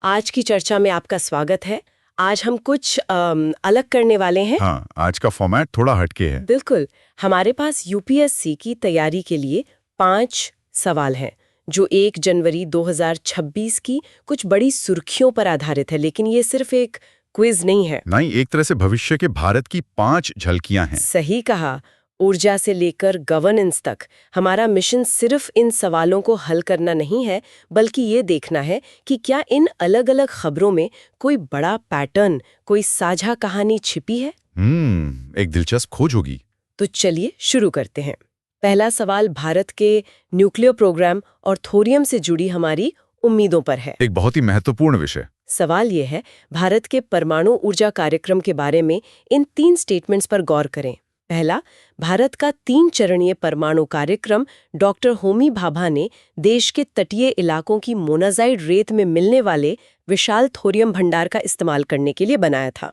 आज की चर्चा में आपका स्वागत है। आज हम कुछ अलग करने वाले हैं। हाँ, आज का फॉर्मेट थोड़ा हटके है। बिल्कुल। हमारे पास यूपीएससी की तैयारी के लिए 5 सवाल हैं जो 1 जनवरी 2026 की कुछ बड़ी सुर्खियों पर आधारित है, लेकिन ये सिर्फ एक क्विज नहीं है। नहीं, एक तरह से भविष्य के भारत की 5 झलकियां हैं। सही कहा। ऊर्जा से लेकर गवर्नेंस तक हमारा मिशन सिर्फ इन सवालों को हल करना नहीं है, बल्कि ये देखना है कि क्या इन अलग-अलग खबरों में कोई बड़ा पैटर्न, कोई साझा कहानी छिपी है। एक दिलचस्प खोज होगी। तो चलिए शुरू करते हैं। पहला सवाल भारत के न्यूक्लियर प्रोग्राम और थोरियम से जुड़ी हमारी उम्मीदों पर है। एक बहुत ही महत्वपूर्ण विषय। सवाल ये है, भारत के परमाणु ऊर्जा कार्यक्रम के बारे में इन 3 स्टेटमेंट्स पर गौर करें। पहला, भारत का 3 चरणीय परमाणु कार्यक्रम डॉक्टर होमी भाभा ने देश के तटीय इलाकों की मोनाजाइट रेत में मिलने वाले विशाल थोरियम भंडार का इस्तेमाल करने के लिए बनाया था।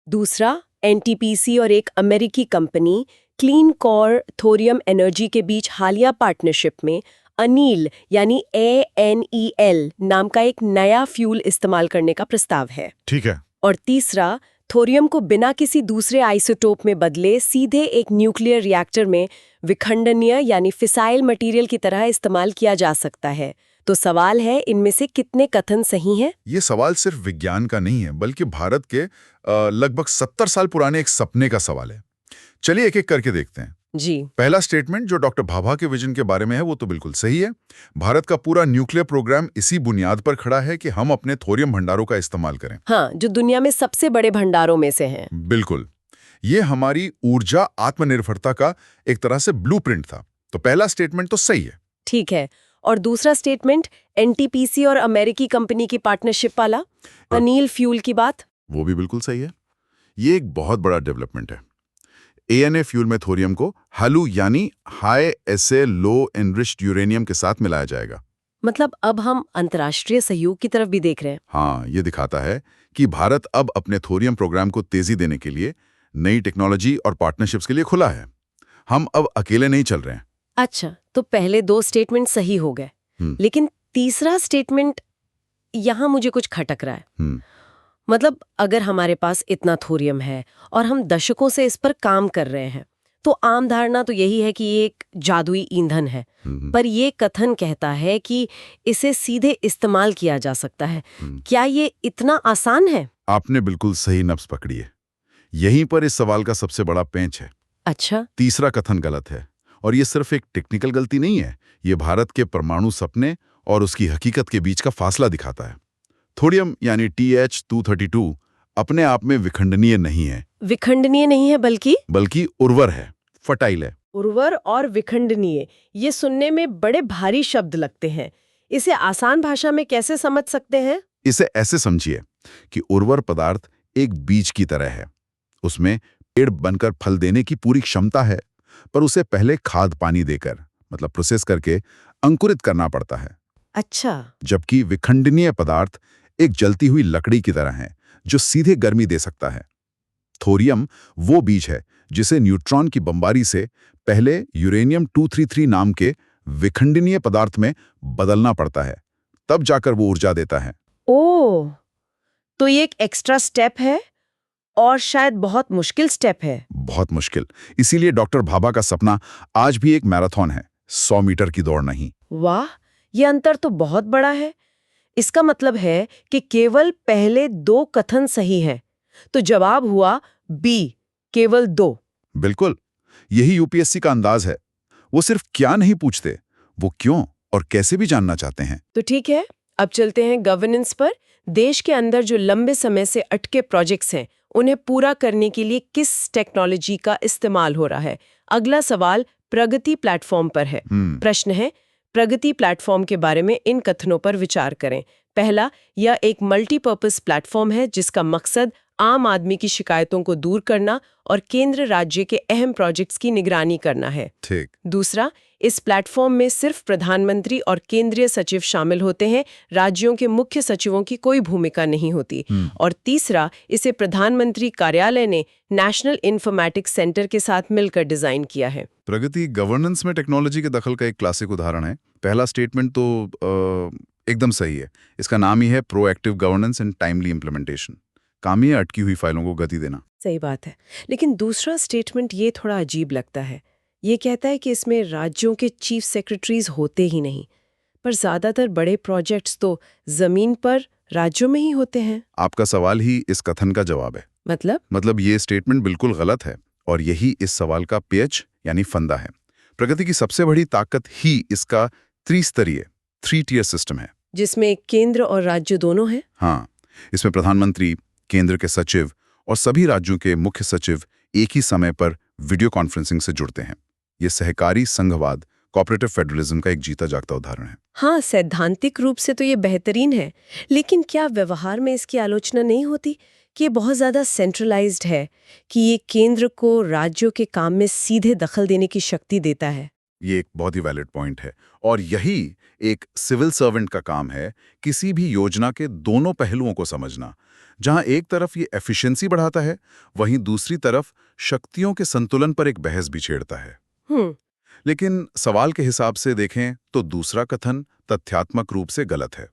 दूसरा, एनटीपीसी और एक अमेरिकी company clean core thorium energy के बीच हालिया पार्टनरशिप में अनील यानी ANEL नाम का एक नया फ्यूल इस्तेमाल करने का प्रस्ताव है। ठीक है। और तीसरा, थोरियम को बिना किसी दूसरे आइसोटोप में बदले सीधे एक न्यूक्लियर रिएक्टर में विखंडनीय यानी फिसाइल मटेरियल की तरह इस्तेमाल किया जा सकता है। तो सवाल है, इनमें से कितने कथन सही हैं? ये सवाल सिर्फ विज्ञान का नहीं है, बल्कि भारत के लगभग 70 साल पुराने एक सपने का सवाल है। चलिए एक एक करके देखते हैं। जी। पहला स्टेटमेंट जो डॉक्टर भाभा के विजन के बारे में है वो तो बिल्कुल सही है। भारत का पूरा न्यूक्लियर प्रोग्राम इसी बुनियाद पर खड़ा है कि हम अपने थोरियम भंडारों का इस्तेमाल करें। हाँ, जो दुनिया में सबसे बड़े भंडारों में से हैं। बिल्कुल। ये हमारी ऊर्जा आत्मनिर्भरता का एक तरह से ब्लूप्रिंट था। तो पहला स्टेटमेंट तो सही है। ठीक है। और दूसरा स्टेटमेंट, एनटीपीसी और अमेरिकी कंपनी की पार्टनरशिप वाला अनील फ्यूल की बात? वो भी बिल्कुल सही है। ये एक बहुत बड़ा डेवलपमेंट है। ANA फ्यूल में थोरियम को हालू यानी हाई एसे लो एनरिच्ड यूरेनियम के साथ मिलाया जाएगा। मतलब अब हम अंतर्राष्ट्रीय सहयोग की तरफ भी देख रहे हैं। हाँ, ये दिखाता है कि भारत अब अपने थोरियम प्रोग्राम को तेजी देने के लिए नई टेक्नोलॉजी और पार्टनरशिप्स के लिए खुला है। हम अब अकेले नहीं चल रहे हैं। अच्छा, तो पहले 2 स्टेटमेंट सही हो गए, लेकिन तीसरा स्टेटमेंट यहाँ मुझे कुछ खटक रहा है। मतलब अगर हमारे पास इतना थोरियम है और हम दशकों से इस पर काम कर रहे हैं, तो आम धारणा तो यही है कि ये एक जादुई ईंधन है। पर ये कथन कहता है कि इसे सीधे इस्तेमाल किया जा सकता है। क्या ये इतना आसान है? आपने बिल्कुल सही नब्ज पकड़ी है। यहीं पर इस सवाल का सबसे बड़ा पेंच है। अच्छा। तीसरा तीसरा कथन गलत है, और ये सिर्फ एक टेक्निकल गलती नहीं है। ये भारत के परमाणु सपने और उसकी हकीकत के बीच का फासला दिखाता है। थोरियम यानी TH-232 अपने आप में विखंडनीय नहीं है। विखंडनीय नहीं है, बल्कि उर्वर है, फर्टाइल है। उर्वर और विखंडनीय, ये सुनने में बड़े भारी शब्द लगते हैं। इसे आसान भाषा में कैसे समझ सकते हैं? इसे ऐसे समझिए कि उर्वर पदार्थ एक बीज की तरह है। उसमें पेड़ बनकर फल देने की पूरी क्षमता है, पर उसे पहले खाद पानी देकर, मतलब प्रोसेस करके अंकुरित करना पड़ता है। अच्छा। जबकि विखंडनीय पदार्थ एक जलती हुई लकड़ी की तरह है, जो सीधे गर्मी दे सकता है। थोरियम वो बीज है जिसे न्यूट्रॉन की बमबारी से पहले यूरेनियम 233 नाम के विखंडनीय पदार्थ में बदलना पड़ता है, तब जाकर वो ऊर्जा देता है। ओह, तो ये एक एक्स्ट्रा स्टेप है और शायद बहुत मुश्किल स्टेप है। बहुत मुश्किल। इसीलिए डॉक्टर भाभा का सपना आज भी एक मैराथन है, 100 मीटर की दौड़ नहीं। वाह, ये अंतर तो बहुत बड़ा है। इसका मतलब है कि केवल पहले 2 कथन सही हैं, तो जवाब हुआ बी, केवल 2। बिल्कुल, यही यूपीएससी का अंदाज है। वो सिर्फ क्या नहीं पूछते, वो क्यों और कैसे भी जानना चाहते हैं। तो ठीक है, अब चलते हैं गवर्नेंस पर। देश के अंदर जो लंबे समय से अटके प्रोजेक्ट्स हैं, उन्हें पूरा करने के लिए किस टेक्नोलॉजी का इस्तेमाल हो रहा है? अगला सवाल प्रगति प्लेटफॉर्म पर है। प्रश्न है, प्रगति प्लेटफॉर्म के बारे में इन कथनों पर विचार करें। पहला, यह एक मल्टीपर्पस प्लेटफॉर्म है जिसका मकसद आम आदमी की शिकायतों को दूर करना और केंद्र राज्य के अहम प्रोजेक्ट्स की निगरानी करना है। ठीक। दूसरा, इस प्लेटफॉर्म में सिर्फ प्रधानमंत्री और केंद्रीय सचिव शामिल होते हैं, राज्यों के मुख्य सचिवों की कोई भूमिका नहीं होती। और तीसरा, इसे प्रधानमंत्री कार्यालय ने नेशनल इंफॉर्मेटिक्स सेंटर के साथ मिलकर डिजाइन किया है। प्रगति गवर्नेंस में टेक्नोलॉजी के दखल का एक क्लासिक उदाहरण है। पहला स्टेटमेंट तो एकदम सही है। इसका नाम ही है proactive governance and timely implementation. काम ही है अटकी हुई फाइलों को गति देना। सही बात है। लेकिन दूसरा स्टेटमेंट ये थोड़ा अजीब लगता है। ये कहता है कि इसमें राज्यों के चीफ सेक्रेटरीज होते ही नहीं, पर ज्यादातर बड़े प्रोजेक्ट्स तो जमीन पर राज्यों में ही होते हैं। आपका सवाल ही इस कथन का जवाब है। मतलब ये स्टेटमेंट बिल्कुल गलत है और यही इस सवाल का पेच यानी फंदा है। प्रगति की सबसे बड़ी ताकत ही इसका त्रिस्तरीय 3-tier सिस्टम है, जिसमें केंद्र और राज्य दोनों हैं। हाँ, इसमें प्रधानमंत्री, केंद्र के सचिव और सभी राज्यों के मुख्य सचिव एक ही समय पर वीडियो कॉन्फ्रेंसिंग से जुड़ते हैं। ये सहकारी संघवाद, कोऑपरेटिव फेडरलिज्म का एक जीता जागता उदाहरण है। हाँ, सैद्धांतिक रूप से तो ये बेहतरीन है, लेकिन क्या व्यवहार में इसकी आलोचना नहीं होती कि ये बहुत ज्यादा सेंट्रलाइज्ड है, कि ये केंद्र को राज्यों के काम में सीधे दखल देने की शक्ति देता है? ये एक बहुत ही वैलिड पॉइंट है और यही एक सिविल सर्वेंट का काम है, किसी भी योजना के दोनों पहलुओं को समझना। जहां एक तरफ ये एफिशिएंसी बढ़ाता है, वहीं दूसरी तरफ शक्तियों के संतुलन पर एक बहस भी छेड़ता है। लेकिन सवाल के हिसाब से देखें तो दूसरा कथन तथ्यात्मक रूप से गलत है।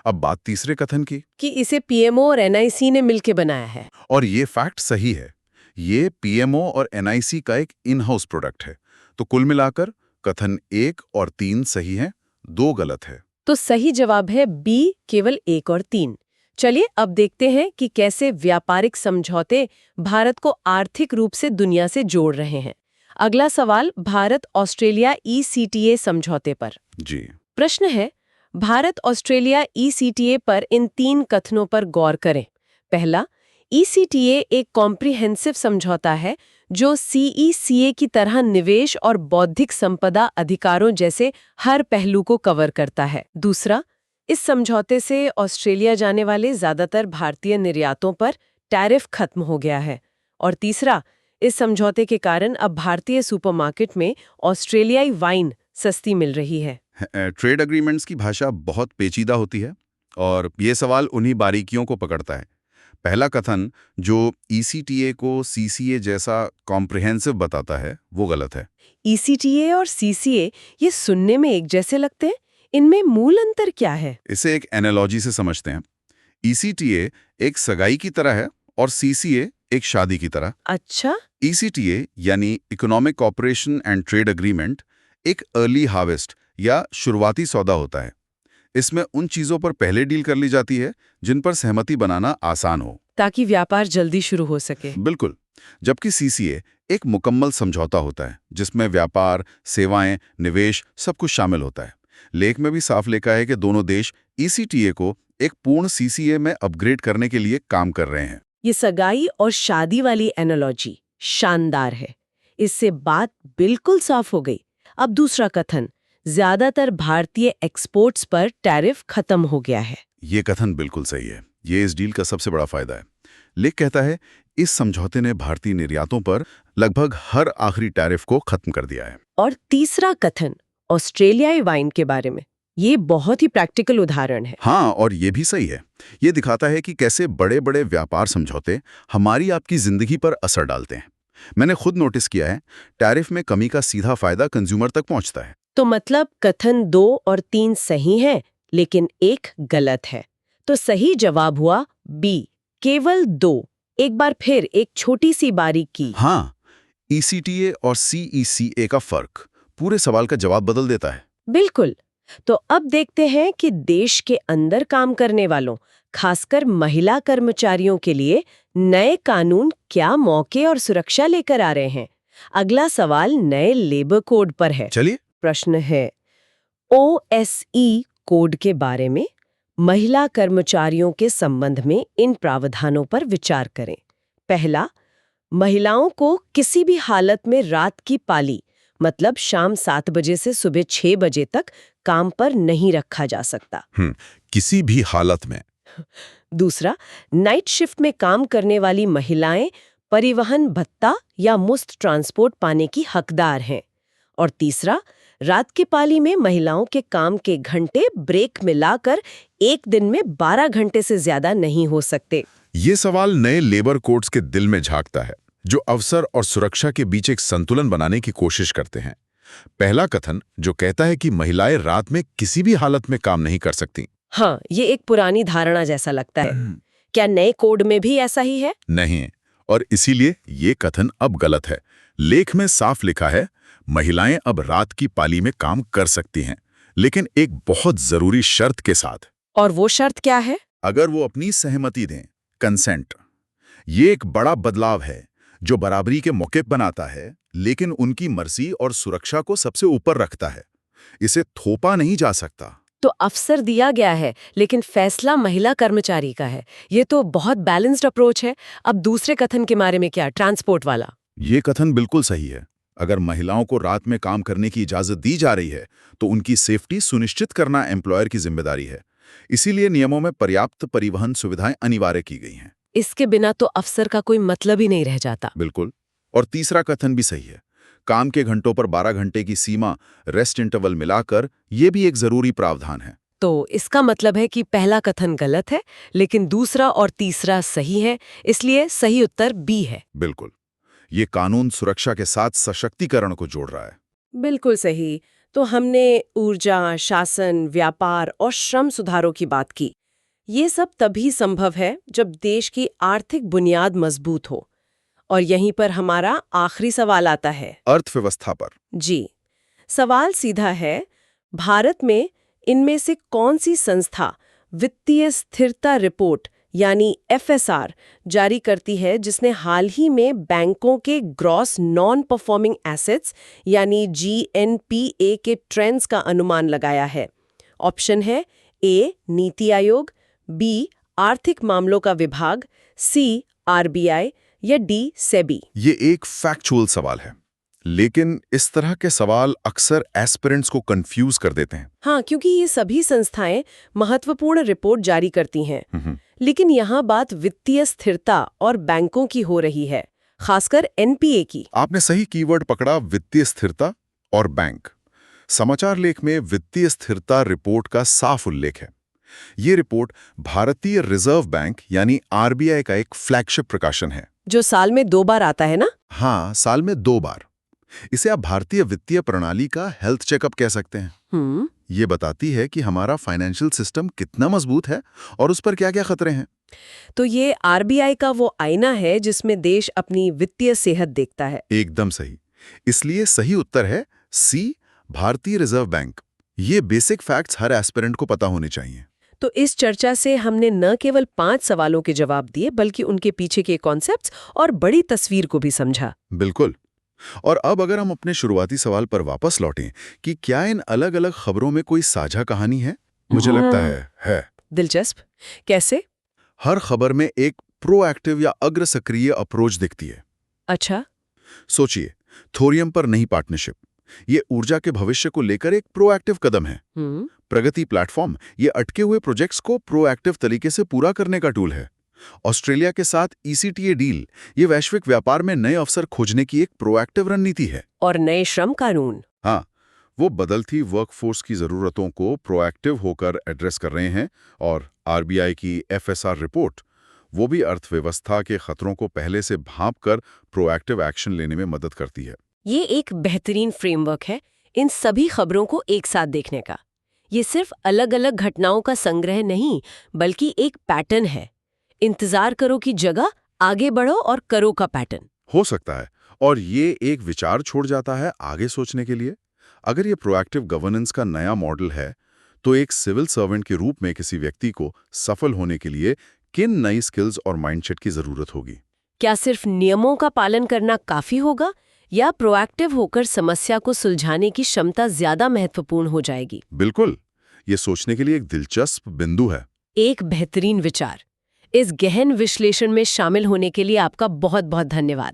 अब बात तीसरे कथन की, कि इसे पीएमओ और एनआईसी ने मिलकर बनाया है। और ये फैक्ट सही है। ये पीएमओ और एनआईसी का एक इन हाउस प्रोडक्ट है। तो कुल मिलाकर कथन 1 और 3 सही हैं, 2 गलत है। तो सही जवाब है बी, केवल 1 और 3। चलिए अब देखते हैं कि कैसे व्यापारिक समझौते भारत को आर्थिक रूप से दुनिया से जोड़ रहे हैं। अगला सवाल भारत ऑस्ट्रेलिया ईसीटीए समझौते पर। जी, प्रश्न है, भारत ऑस्ट्रेलिया ईसीटीए पर इन 3 कथनों पर गौर करें। पहला, ईसीटीए एक कॉम्प्रिहेंसिव समझौता है जो सीईसीए की तरह निवेश और बौद्धिक संपदा अधिकारों जैसे हर पहलू को कवर करता है। दूसरा, इस समझौते से ऑस्ट्रेलिया जाने वाले ज्यादातर भारतीय निर्यातों पर टैरिफ खत्म हो गया है। और तीसरा, इस समझौते के कारण अब भारतीय सुपरमार्केट में ऑस्ट्रेलियाई वाइन सस्ती मिल रही है। ट्रेड एग्रीमेंट्स की भाषा बहुत पेचीदा होती है और ये सवाल उन्हीं बारीकियों को पकड़ता है। पहला कथन जो ईसीटीए को सीसीए जैसा कॉम्प्रिहेंसिव बताता है, वो गलत है। ईसीटीए और सीसीए ये सुनने में एक जैसे लगते हैं, इनमें मूल अंतर क्या है? इसे एक एनालॉजी से समझते हैं। ईसीटीए एक सगाई की तरह है और सीसीए एक शादी की तरह। अच्छा, ईसीटीए यानी economic cooperation and trade agreement एक अर्ली हार्वेस्ट या शुरुआती सौदा होता है। इसमें उन चीजों पर पहले डील कर ली जाती है जिन पर सहमति बनाना आसान हो, ताकि व्यापार जल्दी शुरू हो सके। बिल्कुल। जबकि सीसीए एक मुकम्मल समझौता होता है जिसमें व्यापार, सेवाएं, निवेश सब कुछ शामिल होता है। लेख में भी साफ लिखा है कि दोनों देश ईसीटीए को एक पूर्ण सीसीए में अपग्रेड करने के लिए काम कर रहे हैं। ये सगाई और शादी वाली एनालॉजी शानदार है। इससे बात बिल्कुल साफ हो गई। अब दूसरा कथन, ज्यादातर भारतीय एक्सपोर्ट्स पर टैरिफ खत्म हो गया है। ये कथन बिल्कुल सही है। ये इस डील का सबसे बड़ा फायदा है। लेख कहता है इस समझौते ने भारतीय निर्यातों पर लगभग हर आखिरी टैरिफ को खत्म कर दिया है। और तीसरा कथन ऑस्ट्रेलियाई वाइन के बारे में, ये बहुत ही प्रैक्टिकल उदाहरण है। हाँ, और ये भी सही है। ये दिखाता है कि कैसे बड़े बड़े व्यापार समझौते हमारी आपकी जिंदगी पर असर डालते हैं। मैंने खुद नोटिस किया है, टैरिफ में कमी का सीधा फायदा कंज्यूमर तक पहुंचता है। तो मतलब कथन 2 और 3 सही हैं, लेकिन 1 गलत है। तो सही जवाब हुआ बी, केवल 2। एक बार फिर एक छोटी सी बारीकी। हाँ, ईसीटीए और सीईसीए का फर्क पूरे सवाल का जवाब बदल देता है। बिल्कुल। तो अब देखते हैं कि देश के अंदर काम करने वालों, खासकर महिला कर्मचारियों के लिए नए कानून क्या मौके और सुरक्षा लेकर आ रहे हैं। अगला सवाल नए लेबर कोड पर है। चलिए, प्रश्न है, ओएसई कोड के बारे में, महिला कर्मचारियों के संबंध में इन प्रावधानों पर विचार करें। पहला, महिलाओं को किसी भी हालत में रात की पाली, मतलब शाम 7 बजे से सुबह 6 बजे तक काम पर नहीं रखा जा सकता। किसी भी हालत में। दूसरा, नाइट शिफ्ट में काम करने वाली महिलाएं परिवहन भत्ता या मुफ्त ट्रांसपोर्ट पाने की हकदार हैं। और तीसरा, रात की पाली में महिलाओं के काम के घंटे ब्रेक मिलाकर एक दिन में 12 घंटे से ज्यादा नहीं हो सकते। ये सवाल नए लेबर कोड्स के दिल में झांकता है, जो अवसर और सुरक्षा के बीच एक संतुलन बनाने की कोशिश करते हैं। पहला कथन जो कहता है कि महिलाएं रात में किसी भी हालत में काम नहीं कर सकती। हाँ, ये एक पुरानी धारणा जैसा लगता है। क्या नए कोड में भी ऐसा ही है? नहीं, और इसीलिए ये कथन अब गलत है। लेख में साफ लिखा है, महिलाएं अब रात की पाली में काम कर सकती हैं, लेकिन एक बहुत जरूरी शर्त के साथ। और वो शर्त क्या है? अगर वो अपनी सहमति दें, कंसेंट। ये एक बड़ा बदलाव है जो बराबरी के मौके बनाता है, लेकिन उनकी मर्जी और सुरक्षा को सबसे ऊपर रखता है। इसे थोपा नहीं जा सकता। तो अवसर दिया गया है, लेकिन फैसला महिला कर्मचारी का है। ये तो बहुत बैलेंस्ड अप्रोच है। अब दूसरे कथन के बारे में क्या, ट्रांसपोर्ट वाला? ये कथन बिल्कुल सही है। अगर महिलाओं को रात में काम करने की इजाजत दी जा रही है, तो उनकी सेफ्टी सुनिश्चित करना एम्प्लॉयर की जिम्मेदारी है। इसीलिए नियमों में पर्याप्त परिवहन सुविधाएं अनिवार्य की गई हैं। इसके बिना तो अवसर का कोई मतलब ही नहीं रह जाता। बिल्कुल। और तीसरा कथन भी सही है। काम के घंटों पर 12 घंटे की सीमा, रेस्ट इंटरवल मिलाकर, ये भी एक जरूरी प्रावधान है। तो इसका मतलब है कि पहला कथन गलत है, लेकिन दूसरा और तीसरा सही है, इसलिए सही उत्तर बी है। बिल्कुल। ये कानून सुरक्षा के साथ सशक्तिकरण को जोड़ रहा है। बिल्कुल सही। तो हमने ऊर्जा, शासन, व्यापार और श्रम सुधारों की बात की। ये सब तभी संभव है जब देश की आर्थिक बुनियाद मजबूत हो। और यहीं पर हमारा आखिरी सवाल आता है, अर्थव्यवस्था पर। जी। सवाल सीधा है, भारत में इनमें से कौन सी संस्था वित्तीय स्थिरता रिपोर्ट यानी FSR जारी करती है, जिसने हाल ही में बैंकों के ग्रॉस नॉन परफॉर्मिंग एसेट्स यानी GNPA के ट्रेंड्स का अनुमान लगाया है? ऑप्शन है ए नीति आयोग, बी आर्थिक मामलों का विभाग, सी RBI या डी सेबी। ये एक फैक्चुअल सवाल है, लेकिन इस तरह के सवाल अक्सर एस्पिरेंट्स को कंफ्यूज कर देते हैं। हाँ, क्योंकि ये सभी संस्थाएं महत्वपूर्ण रिपोर्ट जारी करती हैं। लेकिन यहाँ बात वित्तीय स्थिरता और बैंकों की हो रही है, खासकर NPA की। आपने सही कीवर्ड पकड़ा, वित्तीय स्थिरता और बैंक। समाचार लेख में वित्तीय स्थिरता रिपोर्ट का साफ उल्लेख है। ये रिपोर्ट भारतीय रिजर्व बैंक यानी RBI का एक फ्लैगशिप प्रकाशन है, जो साल में 2 बार आता है ना? हाँ, साल में 2 बार। इसे आप भारतीय वित्तीय प्रणाली का हेल्थ चेकअप कह सकते हैं। ये बताती है कि हमारा फाइनेंशियल सिस्टम कितना मजबूत है और उस पर क्या-क्या खतरे हैं। तो ये RBI का वो आईना है जिसमें देश अपनी वित्तीय सेहत देखता है। एकदम सही। इसलिए सही उत्तर है सी, भारतीय रिजर्व बैंक। ये बेसिक फैक्ट्स हर एस्पिरेंट को पता होने चाहिए। तो इस चर्चा से हमने न केवल 5 सवालों के जवाब दिए, बल्कि उनके पीछे के कॉन्सेप्ट्स और बड़ी तस्वीर को भी समझा। बिल्कुल। और अब अगर हम अपने शुरुआती सवाल पर वापस लौटें कि क्या इन अलग-अलग खबरों में कोई साझा कहानी है, मुझे लगता है। दिलचस्प। कैसे? हर खबर में एक प्रोएक्टिव या अग्र सक्रिय अप्रोच दिखती है। अच्छा। सोचिए, थोरियम पर नई पार्टनरशिप, ये ऊर्जा के भविष्य को लेकर एक प्रोएक्टिव कदम है। प्रगति प्लेटफॉर्म, ये अटके हुए प्रोजेक्ट्स को प्रोएक्टिव तरीके से पूरा करने का टूल है। ऑस्ट्रेलिया के साथ ECTA डील, ये वैश्विक व्यापार में नए अवसर खोजने की एक प्रोएक्टिव रणनीति है। और नए श्रम कानून, हाँ, वो बदलती वर्कफोर्स की जरूरतों को प्रोएक्टिव होकर एड्रेस कर रहे हैं। और RBI की FSR रिपोर्ट, वो भी अर्थव्यवस्था के खतरों को पहले से भांपकर प्रोएक्टिव एक्शन लेने में मदद करती है। ये एक बेहतरीन फ्रेमवर्क है इन सभी खबरों को एक साथ देखने का। ये सिर्फ अलग-अलग घटनाओं का संग्रह नहीं, बल्कि एक पैटर्न है। इंतजार करो की जगह आगे बढ़ो और करो का पैटर्न हो सकता है। और ये एक विचार छोड़ जाता है आगे सोचने के लिए। अगर ये प्रोएक्टिव गवर्नेंस का नया मॉडल है, तो एक सिविल सर्वेंट के रूप में किसी व्यक्ति को सफल होने के लिए किन नई स्किल्स और माइंडसेट की जरूरत होगी? क्या सिर्फ नियमों का पालन करना काफी होगा, या प्रोएक्टिव होकर समस्या को सुलझाने की क्षमता ज्यादा महत्वपूर्ण हो जाएगी? बिल्कुल, ये सोचने के लिए एक दिलचस्प बिंदु है। एक बेहतरीन विचार। इस गहन विश्लेषण में शामिल होने के लिए आपका बहुत बहुत धन्यवाद।